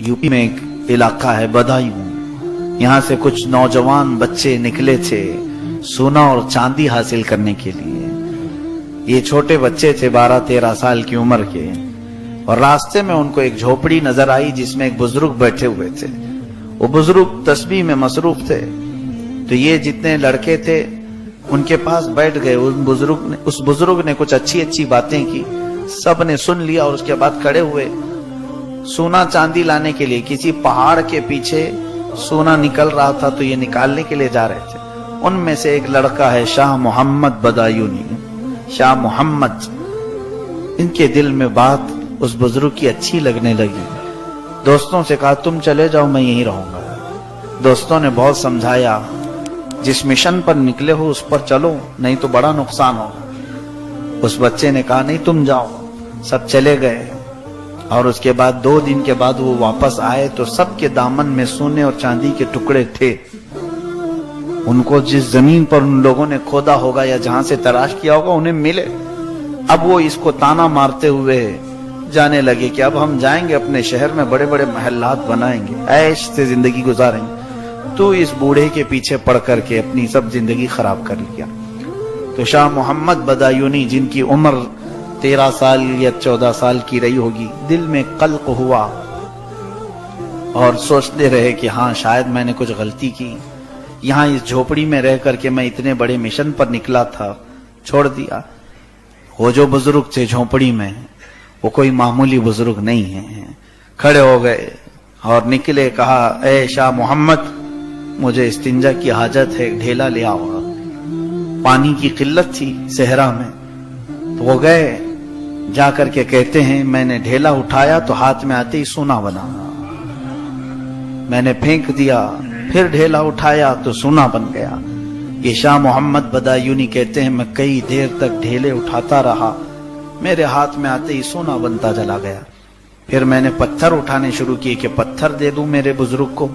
UP में एक इलाका है बदायूं, यहाँ से कुछ नौजवान बच्चे निकले थे सोना और चांदी हासिल करने के लिए। ये छोटे बच्चे थे 12-13 साल की उम्र के, और रास्ते में उनको एक झोपड़ी नजर आई जिसमें एक बुजुर्ग बैठे हुए थे। वो बुजुर्ग तस्बीह में मसरूफ थे, तो ये जितने लड़के थे उनके पास बैठ गए। उस बुजुर्ग ने कुछ अच्छी अच्छी बातें की, सब ने सुन लिया और उसके बाद खड़े हुए सोना चांदी लाने के लिए। किसी पहाड़ के पीछे सोना निकल रहा था तो ये निकालने के लिए जा रहे थे। उनमें से एक लड़का है शाह मोहम्मद बदायूनी, शाह मोहम्मद। इनके दिल में बात उस बुजुर्ग की अच्छी लगने लगी। दोस्तों से कहा तुम चले जाओ, मैं यहीं रहूंगा। दोस्तों ने बहुत समझाया, जिस मिशन पर निकले हो उस पर चलो, नहीं तो बड़ा नुकसान होगा। उस बच्चे ने कहा नहीं तुम जाओ। सब चले गए, और उसके बाद 2 दिन के बाद वो वापस आए तो सबके दामन में सोने और चांदी के टुकड़े थे। उनको जिस जमीन पर उन लोगों ने खोदा होगा या जहां से तलाश किया होगा उन्हें मिले। अब वो इसको ताना मारते हुए जाने लगे कि अब हम जाएंगे अपने शहर में, बड़े बड़े महल्लात बनाएंगे, ऐश से जिंदगी गुजारेंगे। तो इस बूढ़े के पीछे पड़ करके अपनी सब जिंदगी खराब कर लिया। तो शाह मोहम्मद बदायूनी, जिनकी उम्र 13 साल या 14 साल की रही होगी, दिल में कल्क हुआ और सोचते रहे कि हाँ शायद मैंने कुछ गलती की। यहाँ इस झोपड़ी में रह करके मैं इतने बड़े मिशन पर निकला था, छोड़ दिया। वो जो बुजुर्ग थे झोपड़ी में, वो कोई मामूली बुजुर्ग नहीं है। खड़े हो गए और निकले, कहा ए शाह मोहम्मद, मुझे इस्तिंजा की हाजत है, ढेला ले आओ। पानी की किल्लत थी सहरा में, तो वो गए। जा करके कहते हैं मैंने ढेला उठाया तो हाथ में आते ही सोना बना। मैंने फेंक दिया, फिर ढेला उठाया तो सोना बन गया। ये शाह मोहम्मद बदायूनी कहते हैं मैं कई देर तक ढेले उठाता रहा, मेरे हाथ में आते ही सोना बनता चला गया। फिर मैंने पत्थर उठाने शुरू किए कि पत्थर दे दूं मेरे बुजुर्ग को,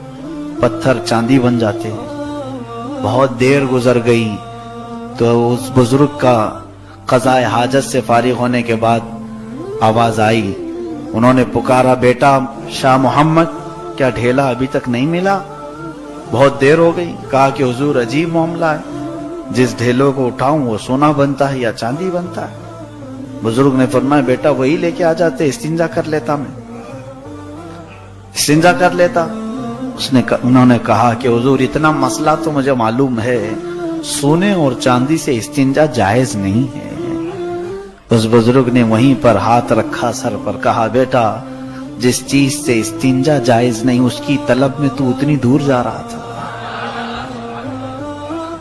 पत्थर चांदी बन जाते हैं। बहुत देर गुजर गई तो उस बुजुर्ग का क़ज़ाए हाजत से फारिग होने के बाद आवाज आई। उन्होंने पुकारा, बेटा शाह मोहम्मद, क्या ढेला अभी तक नहीं मिला? बहुत देर हो गई। कहा कि हुजूर अजीब मामला है, जिस ढेलों को उठाऊं वो सोना बनता है या चांदी बनता है। बुजुर्ग ने फरमाया बेटा वही लेके आ जाते, इस्तिंजा कर लेता, मैं इस्तिंजा कर लेता। उन्होंने कहा कि हुजूर इतना मसला तो मुझे मालूम है, सोने और चांदी से इस्तिंजा जायज नहीं है। उस बुजुर्ग ने वहीं पर हाथ रखा सर पर, कहा बेटा जिस चीज से इस्तिंजा जायज नहीं उसकी तलब में तू उतनी दूर जा रहा था,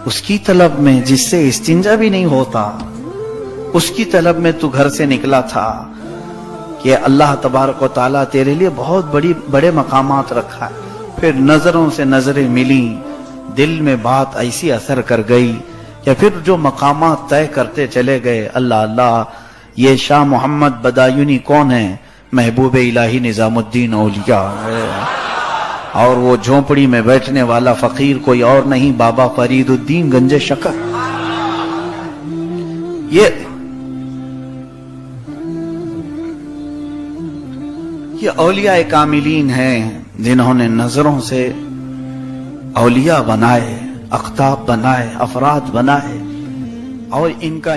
उसकी तलब में जिससे इस्तिंजा भी नहीं होता, उसकी तलब में तू घर से निकला था कि अल्लाह तबारक व तआला तेरे लिए बहुत बड़े मकामात रखा है। फिर नजरों से नजरें मिली, दिल में बात ऐसी असर कर गई या फिर जो मकामात तय करते चले गए। अल्लाह अल्लाह, ये शाह मोहम्मद बदायूनी कौन है? महबूब इलाही निजामुद्दीन औलिया है। और वो झोपड़ी में बैठने वाला फकीर कोई और नहीं, बाबा फरीदुद्दीन गंजे शकर। ये औलिया कामिलीन हैं जिन्होंने नजरों से औलिया बनाए, अख्ताब बनाए, अफराद बनाए, और इनका